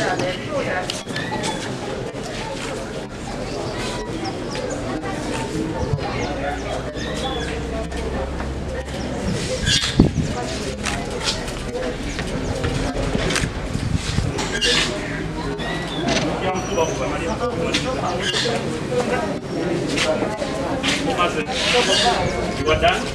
You are done?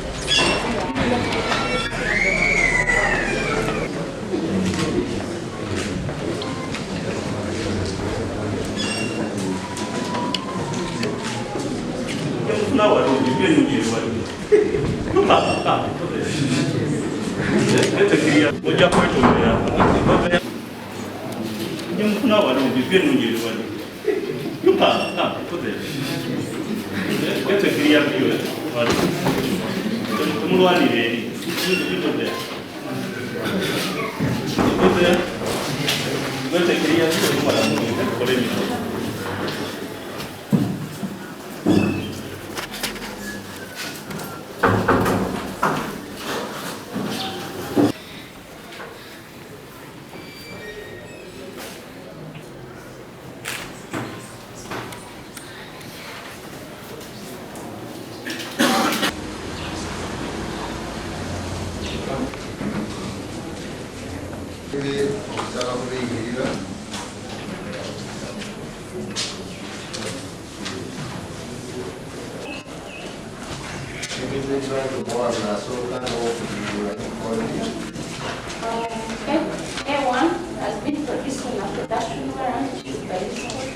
A1 has been produced on a production warrant issued by this court.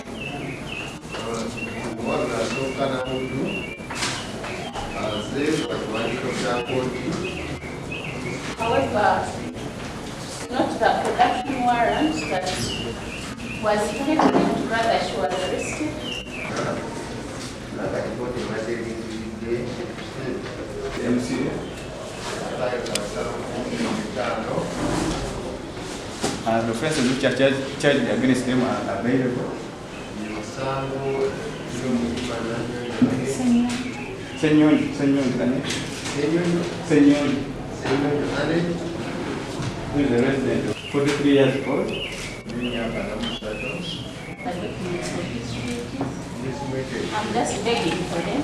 However, not the production warrant that was taken, rather she was arrested. The offences which are charged against them are available. Senor, who is a resident, 43 years old. I'm just begging for them.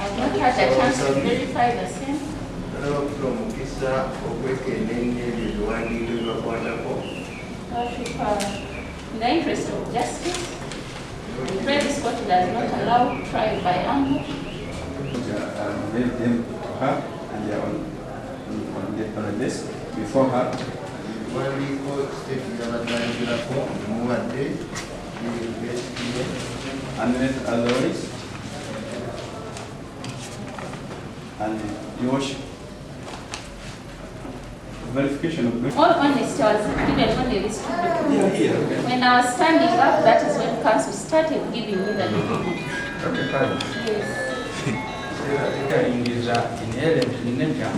I've not had a chance to verify the same. In the interest of justice, the previous court does not allow trial by ambush. Gave them to her and they are on a desk before her. And Alois and Yosh. Verification of All honesty, I was given only these two documents. When I was standing up, that is when counsel started giving me the document. Okay, fine. Yes. Hearing is inherent in nature.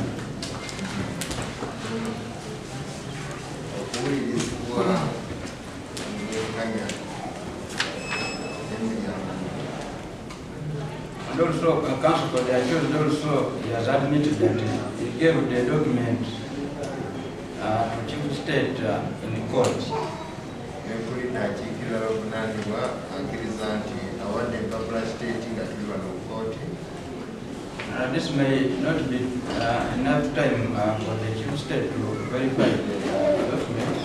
And also, counsel for the accused also, he has admitted that he gave the document to Chief State in court. This may not be enough time for the Chief State to verify the document.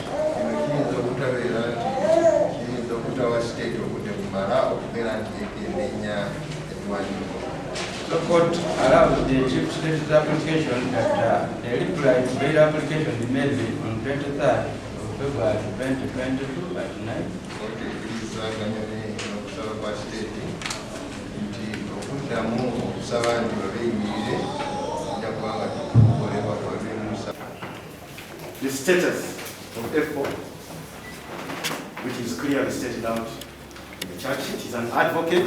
So court allows the Chief State's application that the reply to bail application be made on 23rd of February 2022 at 9. The status of F4, which is clearly stated out in the charge sheet, is an advocate